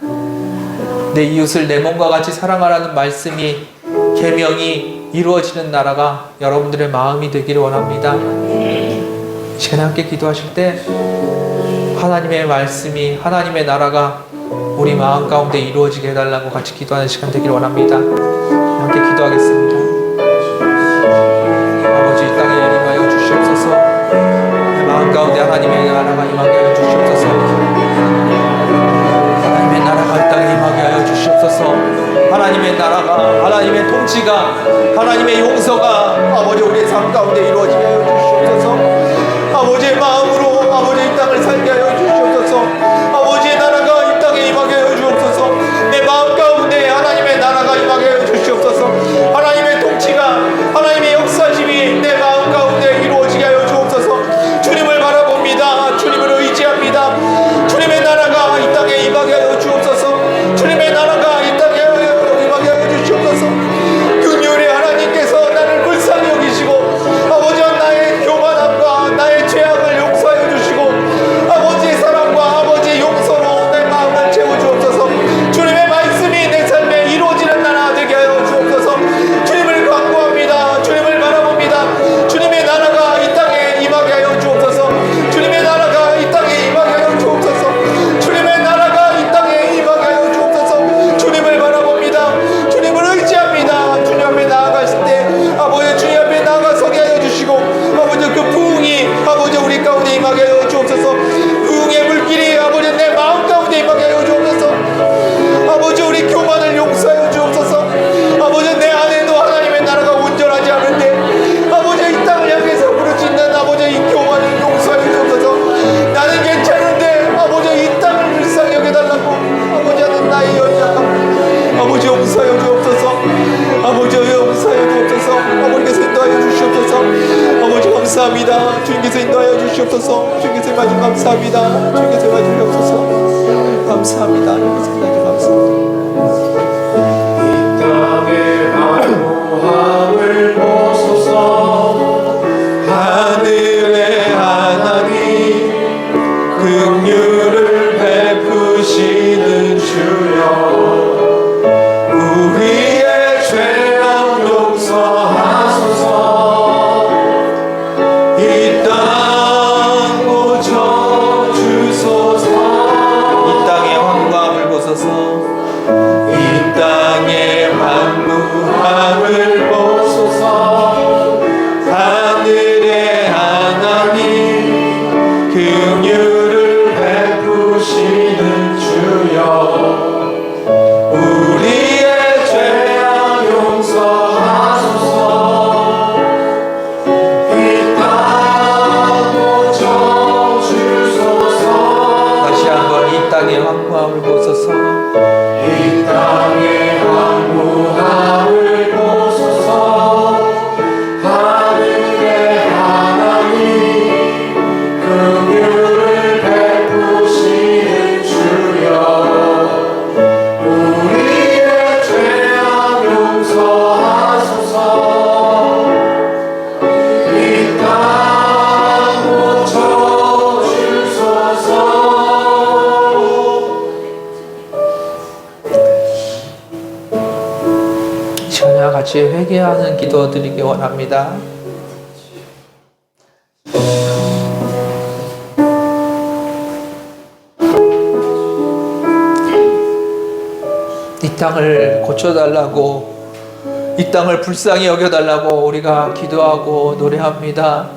내 이웃을 내 몸과 같이 사랑하라는 말씀이, 계명이 이루어지는 나라가 여러분들의 마음이 되기를 원합니다. 이 시간에 함께 기도하실 때 하나님의 말씀이, 하나님의 나라가 우리 마음 가운데 이루어지게 해달라고 같이 기도하는 시간 되기를 원합니다. 함께 기도하겠습니다. 아버지, 이 땅에 임하여 주시옵소서. 내 마음 가운데 하나님의 나라가 임하게 하여 주시옵소서. 하나님의 나라가 이 땅에 임하게 하여 주시옵소서. 하나님의 나라가, 하나님의 통치가, 하나님의 용서가 아버지 우리의 삶 가운데 이루어지게 하여 주시옵소서. 아버지의 마음으로 아버지 이 땅을 살게 하여 주시옵소서. 아버지의 나라가 이 땅에 임하게 하여 주옵소서. 내 마음 가운데 하나님의 나라가 임하게 하여 주시옵소서. 하나님의 통치가, 하나님의 역사심이 내 마음 가운데 이루어지게 하여 주옵소서. 주님을 바라봅니다. 주님을 의지합니다. 주님의 나라가 이 땅에 임하게 하여 주옵소서. 주님의 나라가 이 땅에 임하게 하여 주시옵소서. 긍휼의 하나님께서 나를 불쌍히 여기시고 아버지 나의 교만함과 나의 죄악을 용서하여 주시고 아버지의 사랑과 아버지의 용서로 내 마음을 채워주옵소서. 주님의 말씀이 내 삶에 이루어지는 나라 되게 하여 주옵소서. 주님을 광고합니다. 주님을 바라봅니다. 주님의 나라가 이 땅에 임하게 하여 주옵소서. 주님의 나라가 이 땅에 임하게 하여 주옵소서. 주님의 나라가 이 땅에 임하게 하여 주옵소서. 주님을 바라봅니다. 주님을 의지합니다. 주님 앞에 나아가실 때 아버지 주님 앞에 나아가서게 하여 주시고 아버지 그 부흥이 아버지 우리 가운데 임하게 하여 주옵소서. 부흥의 물길이 아버지 내 마음 가운데 임하게 하여 주옵소서. 아버지 우리 교만을 용서하여 주옵소서. 아버지 내 안에도 하나님의 나라가 온전하지 않은데 아버지 이 땅을 향해서 부르짖는 아버지 이 교만을 용서하여 주옵소서. 나는 괜찮은데 아버지 이 땅을 불쌍히 여겨달라고 아버지 하는 나의 연약함 아버지 용서하여 주옵소서. 아버지 용서하여 주옵소서. 아버지께서 인도하여 주시옵소서. 아버지 감사합니다. 주님께서 인도하여 주시옵소서. 주님께서 마주 감사합니다. 주님께서 마주 주옵소서. 감사합니다. 주님께서 마주 감사합니다. 이 땅의 화로함을 보소서. 하늘의 하나님 긍휼을 베푸시는 주여 우리의 죄악 용서하소서. 이 땅 고쳐주소서. 이 땅의 황무함을 보소서. 같이 회개하는 기도 드리기 원합니다. 이 땅을 고쳐달라고, 이 땅을 불쌍히 여겨달라고 우리가 기도하고 노래합니다.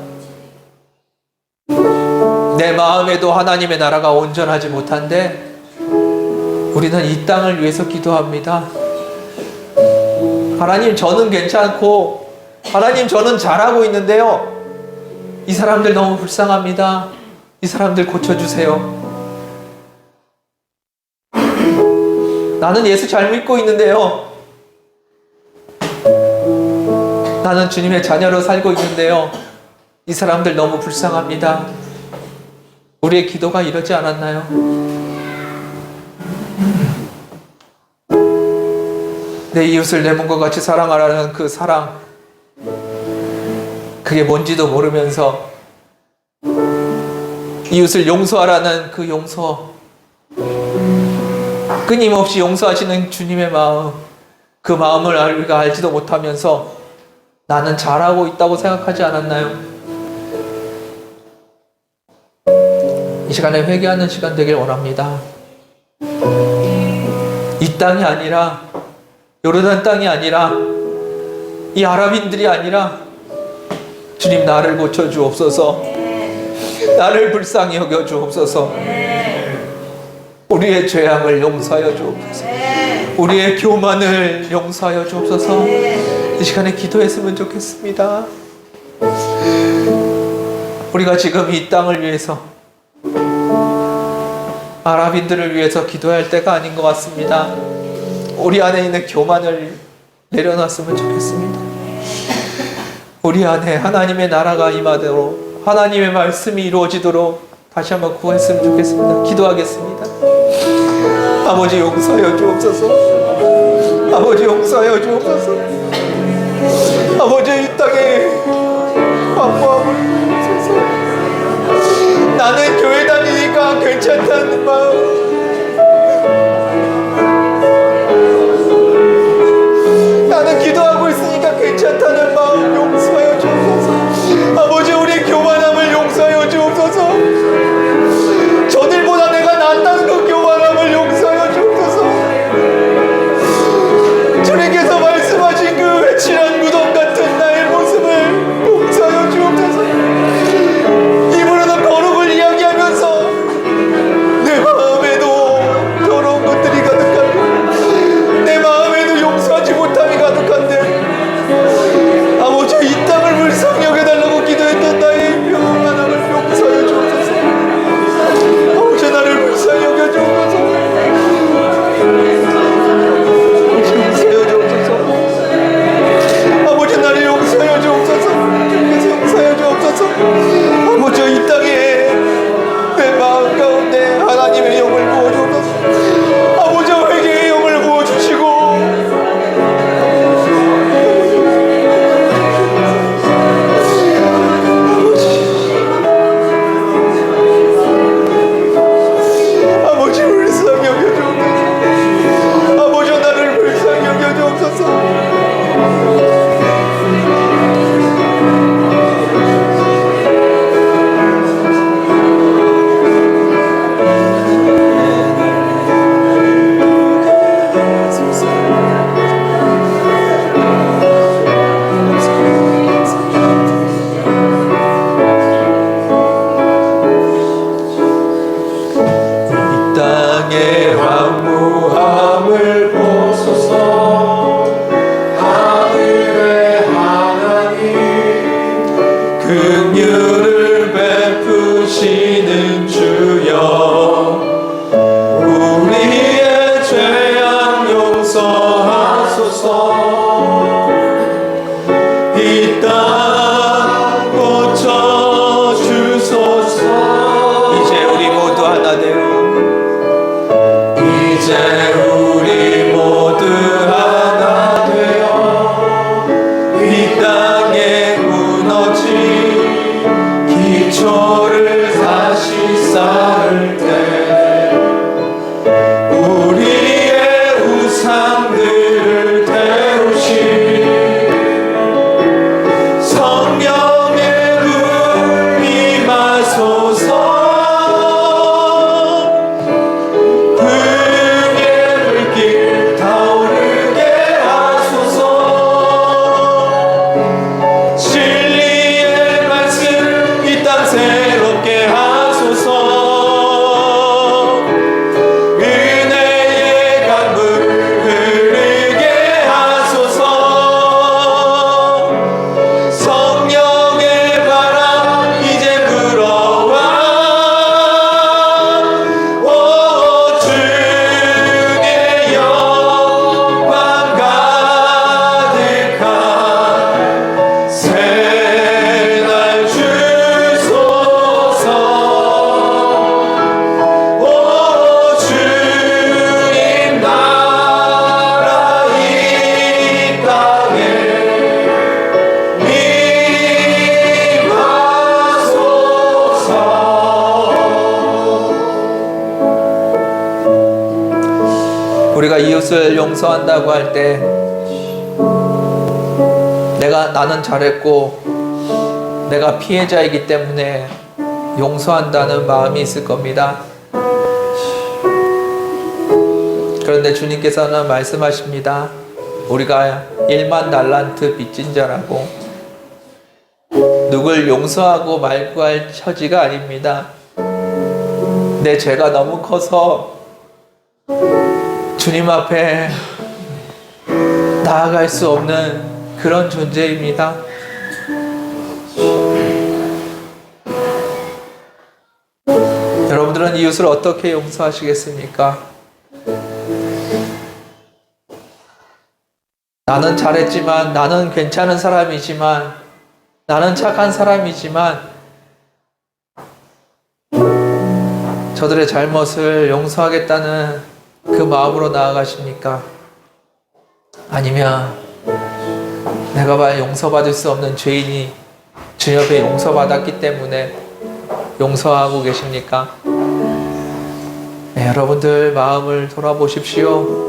내 마음에도 하나님의 나라가 온전하지 못한데 우리는 이 땅을 위해서 기도합니다. 하나님, 저는 괜찮고, 하나님, 저는 잘하고 있는데요, 이 사람들 너무 불쌍합니다. 이 사람들 고쳐주세요. 나는 예수 잘 믿고 있는데요, 나는 주님의 자녀로 살고 있는데요, 이 사람들 너무 불쌍합니다. 우리의 기도가 이러지 않았나요? 내 이웃을 내 몸과 같이 사랑하라는 그 사랑, 그게 뭔지도 모르면서 이웃을 용서하라는 그 용서, 끊임없이 용서하시는 주님의 마음, 그 마음을 우리가 알지도 못하면서 나는 잘하고 있다고 생각하지 않았나요? 이 시간에 회개하는 시간 되길 원합니다. 이 땅이 아니라, 요르단 땅이 아니라, 이 아랍인들이 아니라, 주님, 나를 고쳐주옵소서. 나를 불쌍히 여겨주옵소서. 우리의 죄악을 용서하여 주옵소서. 우리의 교만을 용서하여 주옵소서. 이 시간에 기도했으면 좋겠습니다. 우리가 지금 이 땅을 위해서, 아랍인들을 위해서 기도할 때가 아닌 것 같습니다. 우리 안에 있는 교만을 내려놨으면 좋겠습니다. 우리 안에 하나님의 나라가 임하도록, 하나님의 말씀이 이루어지도록 다시 한번 구했으면 좋겠습니다. 기도하겠습니다. 아버지, 용서하여 주옵소서. 아버지, 용서하여 주옵소서. 아버지, 이 땅에 광고함을 주옵소서. 나는 교회 다니니까 괜찮다는 마음, 나는 기도하고 있으니까 괜찮다는 마음 용서하여 주옵소서. 아버지, 우리의 교만함을 용서하여 주옵소서. 저들보다 내가 낫다는 그 교만함을 용서하여 주옵소서. 주님께서 말씀하신 그 회칠한 무덤 같은 나의 모습을 용서하여 주옵소서. 입으로는 거룩을 이야기하면서 내 마음에도 더러운 것들이 가득하고 내 마음에도 용서하지 못함이 가득한데, 아버지, 이 땅을 불쌍히 여겨달라고 기도했던 나의 교만함을 용서하여 주옵소서. 아버지, 나를 불쌍히 여겨 주옵소서. 용서하여 주옵소서. 아버지, 나를 용서하여 주옵소서. 주님께서 용서하여 주옵소서. 아버지, 이 땅에 내 마음 가운데 하나님의 영을 부어주옵소서. 아버지, 회개의 영을 부어주시고, 아버지, 불쌍히 여겨주옵소서. 아버지, 나를 불쌍히 여겨주옵소서. 땅의 황무함을 보소서. 하늘의 하나님, 긍휼을 베푸시는 주여, 우리의 죄악 용서하소서. 이 땅 고쳐주소서. 이제 우리 모두 하나 되어, 이제 우리 모두 하나 되어 이 땅에 무너진 기초를 우리가 이웃을 용서한다고 할 때 나는 잘했고 내가 피해자이기 때문에 용서한다는 마음이 있을 겁니다. 그런데 주님께서는 말씀하십니다. 우리가 1만 달란트 빚진 자라고 누굴 용서하고 말고 할 처지가 아닙니다. 내 죄가 너무 커서 주님 앞에 나아갈 수 없는 그런 존재입니다. 여러분들은 이웃을 어떻게 용서하시겠습니까? 나는 잘했지만, 나는 괜찮은 사람이지만, 나는 착한 사람이지만 저들의 잘못을 용서하겠다는 그 마음으로 나아가십니까? 아니면 내가 용서받을 수 없는 죄인이 주님 앞에 용서받았기 때문에 용서하고 계십니까? 네, 여러분들 마음을 돌아보십시오.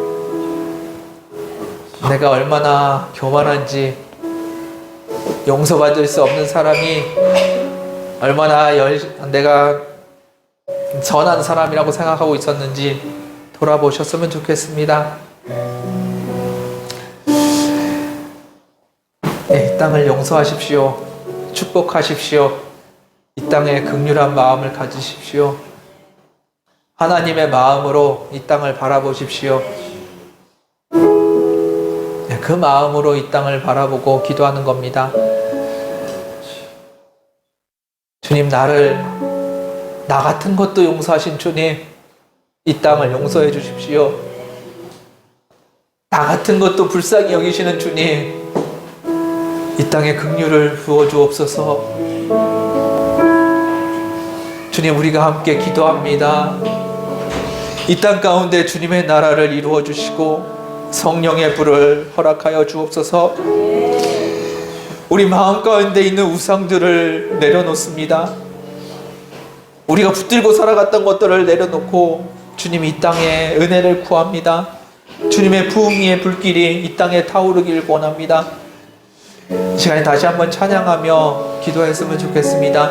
내가 얼마나 교만한지, 용서받을 수 없는 사람이 얼마나 내가 선한 사람이라고 생각하고 있었는지 돌아보셨으면 좋겠습니다. 네, 이 땅을 용서하십시오. 축복하십시오. 이 땅에 긍휼한 마음을 가지십시오. 하나님의 마음으로 이 땅을 바라보십시오. 네, 그 마음으로 이 땅을 바라보고 기도하는 겁니다. 주님, 나 같은 것도 용서하신 주님, 이 땅을 용서해 주십시오. 나 같은 것도 불쌍히 여기시는 주님, 이 땅에 긍휼을 부어 주옵소서. 주님, 우리가 함께 기도합니다. 이 땅 가운데 주님의 나라를 이루어 주시고 성령의 불을 허락하여 주옵소서. 우리 마음 가운데 있는 우상들을 내려놓습니다. 우리가 붙들고 살아갔던 것들을 내려놓고 주님, 이 땅에 은혜를 구합니다. 주님의 부흥의 불길이 이 땅에 타오르길 원합니다. 이 시간에 다시 한번 찬양하며 기도했으면 좋겠습니다.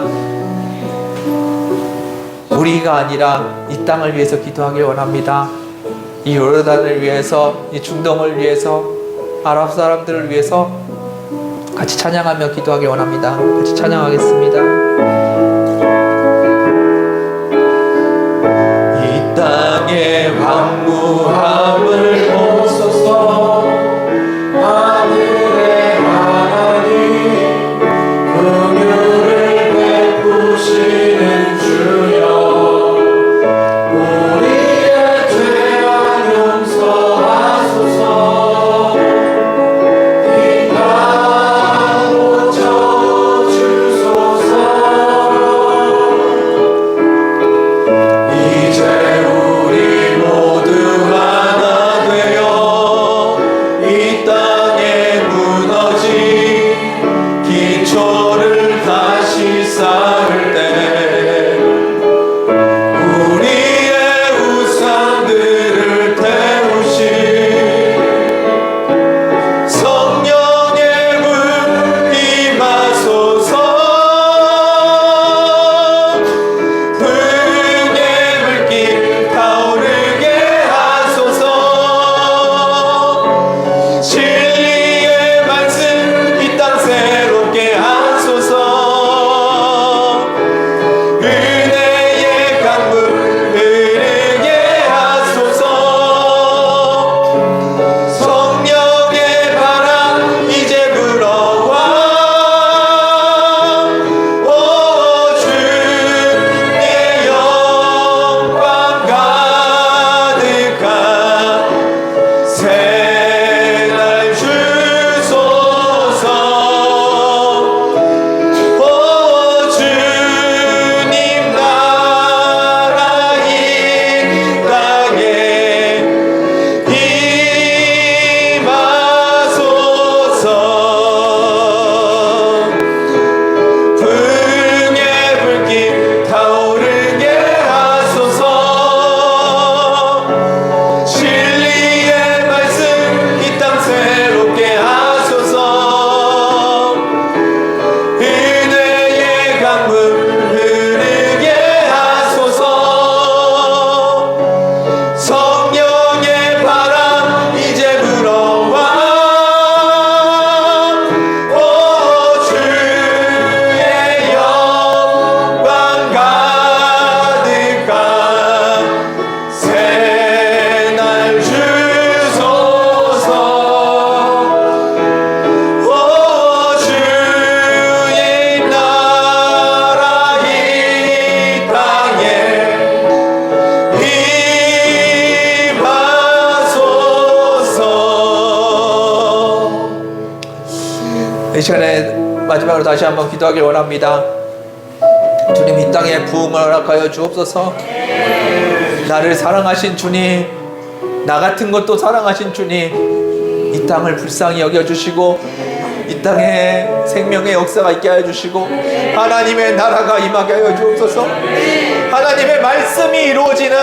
우리가 아니라 이 땅을 위해서 기도하길 원합니다. 이 요르단을 위해서, 이 중동을 위해서, 아랍 사람들을 위해서 같이 찬양하며 기도하길 원합니다. 같이 찬양하겠습니다. 이 땅의 황무함을 보소서. 하늘의 하나님, 긍휼을 베푸시는 주여, 우리의 죄악 용서하소서. 이 땅 고쳐주소서. 이제 우리 모두 하나 되어 마지막으로 다시 한번 기도하길 원합니다. 주님, 이 땅에 부흥을 허락하여 주옵소서. 나를 사랑하신 주님, 나 같은 것도 사랑하신 주님, 이 땅을 불쌍히 여겨주시고 이 땅에 생명의 역사가 있게 하여 주시고 하나님의 나라가 임하게 하여 주옵소서. 하나님의 말씀이 이루어지는,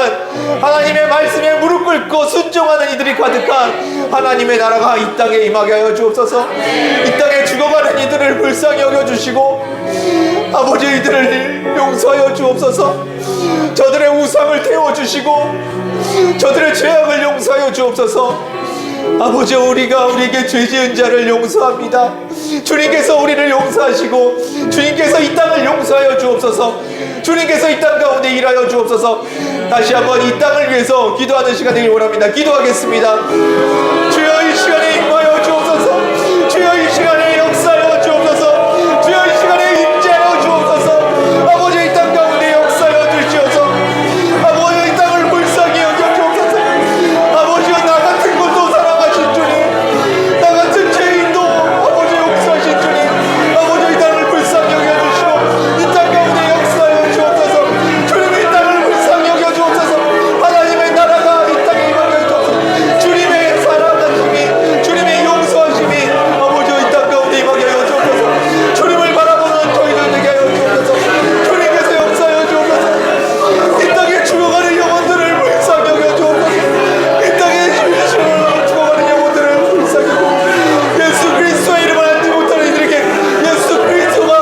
하나님의 말씀에 무릎 꿇고 순종하는 이들이 가득한 하나님의 나라가 이 땅에 임하게 하여 주옵소서. 이 땅에 죽어가는 이들을 불쌍히 여겨주시고 아버지, 이들을 용서하여 주옵소서. 저들의 우상을 태워주시고 저들의 죄악을 용서하여 주옵소서. 아버지, 우리가 우리에게 죄 지은 자를 용서합니다. 주님께서 우리를 용서하시고 주님께서 이 땅을 용서하여 주옵소서. 주님께서 이 땅 가운데 일하여 주옵소서. 다시 한번 이 땅을 위해서 기도하는 시간 되길 원합니다. 기도하겠습니다. 주여, 이 시간에 임하여 주옵소서. 주여, 이 시간에 역사하여 주옵소서. 주여, 이 시간에 임재하여 주옵소서. 아버지, 이 땅 가운데 역사하여 주시옵소서. 아버지, 이 땅을 불쌍히 여겨 주옵소서. 아버지여, 나 같은 것도 사랑하신 주님, 나 같은 죄인도 아버지 용서하신 주님, 아버지, 이 땅을 불쌍히 여겨 주시고 이 땅 가운데 역사하여 주옵소서. 주님, 이 땅을 불쌍히 여겨 주옵소서. 하나님의 나라가 이 땅에 임하게 하여 주옵소서. 주님의 사랑하심이, 주님의 용서하심이 아버지 이 땅 가운데 임하게 하여 주옵소서. 주님을 바라보는 저희들 되게 하여 주옵소서. 주님께서 역사하여 주옵소서. 이 땅에 죽어가는 영혼들을 불쌍히 여겨 주옵소서. 이 땅에 죽어가는 영혼들을 불쌍히 여겨 주옵소서. 예수 그리스도의 이름을 알지 못하는 이들에게 예수 그리스도가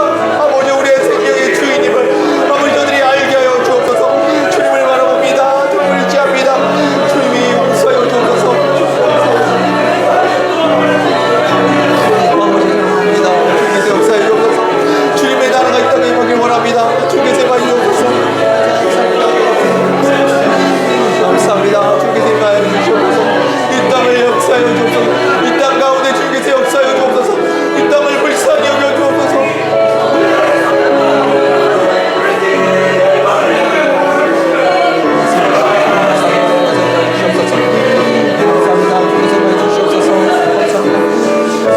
아버지 우리의 생명의 주인임을 아버지 저들이 알게 하여 주옵소서. 주님을 바라봅니다. 주님을 의지합니다. 주님이 용서하여 주옵소서. 아버지 사랑합니다. 주님께서 역사해 주옵소서. 주님의 나라가 이 땅에 임하길 원합니다. 주님께서 임하여 주옵소서. 감사합니다. 주님께서 임하여 주옵소서. 이 땅을 역사하여 주옵소서. 이 땅 가운데 주님께서 역사하여 주옵소서. 이 땅을 불쌍히 여겨 주옵소서.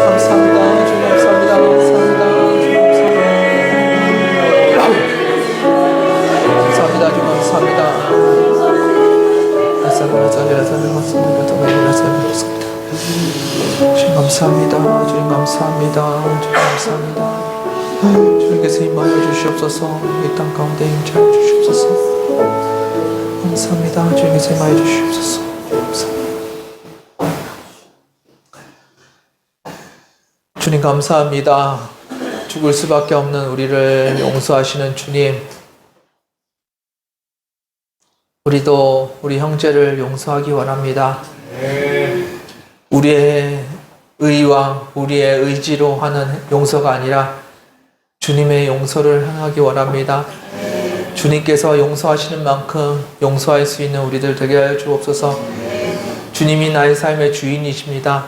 감사합니다. 주님께서 임하여 주시옵소서. 감사합니다. 주님 감사합니다. 감사합니다. 감사합니다. 주님 감사합니다. 주님 감사합니다. 주님 감사합니다. 주님 감사합니다. 주님께서 임하여 주시옵소서. 이 땅 가운데 임재하여 주시옵소서. 감사합니다. 주님께서 임하여 주시옵소서. 감사합니다. 주님 감사합니다. 죽을 수밖에 없는 우리를 용서하시는 주님, 우리도 우리 형제를 용서하기 원합니다. 우리의 의와 우리의 의지로 하는 용서가 아니라 주님의 용서를 행하기 원합니다. 주님께서 용서하시는 만큼 용서할 수 있는 우리들 되게 하여 주옵소서. 주님이 나의 삶의 주인이십니다.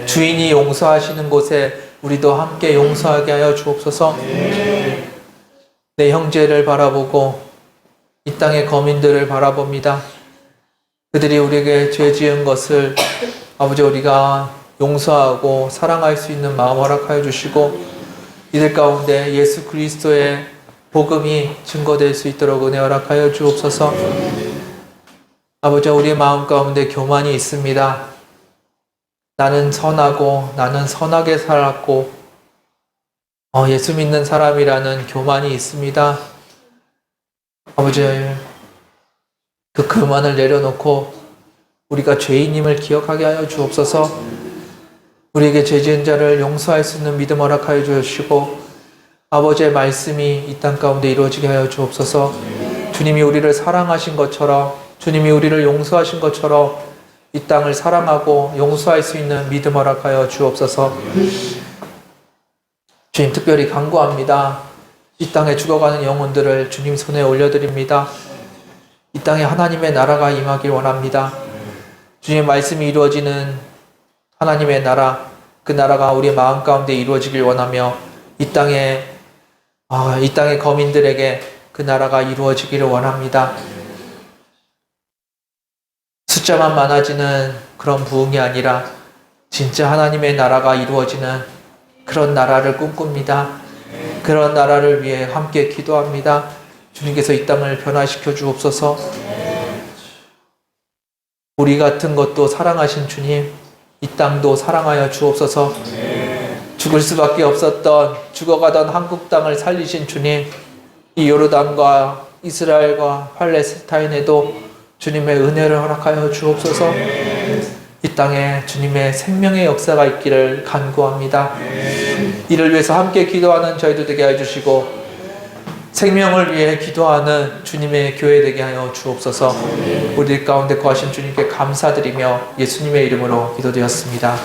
주인이 용서하시는 곳에 우리도 함께 용서하게 하여 주옵소서. 내 형제를 바라보고 이 땅의 거민들을 바라봅니다. 그들이 우리에게 죄 지은 것을 아버지 우리가 용서하고 사랑할 수 있는 마음 허락하여 주시고 이들 가운데 예수 그리스도의 복음이 증거될 수 있도록 은혜 허락하여 주옵소서. 아버지, 우리 마음 가운데 교만이 있습니다. 나는 선하고 나는 선하게 살았고 예수 믿는 사람이라는 교만이 있습니다. 아버지, 그 교만을 내려놓고 우리가 죄인임을 기억하게 하여 주옵소서. 우리에게 죄 지은 자를 용서할 수 있는 믿음 허락하여 주시고 아버지의 말씀이 이 땅 가운데 이루어지게 하여 주옵소서. 주님이 우리를 사랑하신 것처럼, 주님이 우리를 용서하신 것처럼 이 땅을 사랑하고 용서할 수 있는 믿음 허락하여 주옵소서. 주님, 특별히 간구합니다. 이 땅에 죽어가는 영혼들을 주님 손에 올려드립니다. 이 땅에 하나님의 나라가 임하길 원합니다. 주님의 말씀이 이루어지는 하나님의 나라, 그 나라가 우리의 마음 가운데 이루어지길 원하며 이 땅의 거민들에게 그 나라가 이루어지기를 원합니다. 숫자만 많아지는 그런 부흥이 아니라 진짜 하나님의 나라가 이루어지는 그런 나라를 꿈꿉니다. 그런 나라를 위해 함께 기도합니다. 주님께서 이 땅을 변화시켜 주옵소서. 우리 같은 것도 사랑하신 주님, 이 땅도 사랑하여 주옵소서. 죽을 수밖에 없었던, 죽어가던 한국 땅을 살리신 주님, 이 요르단과 이스라엘과 팔레스타인에도 주님의 은혜를 허락하여 주옵소서. 이 땅에 주님의 생명의 역사가 있기를 간구합니다. 이를 위해서 함께 기도하는 저희도 되게 해주시고, 생명을 위해 기도하는 주님의 교회 되게 하여 주옵소서. 우리 가운데 거하신 주님께 감사드리며 예수님의 이름으로 기도드렸습니다.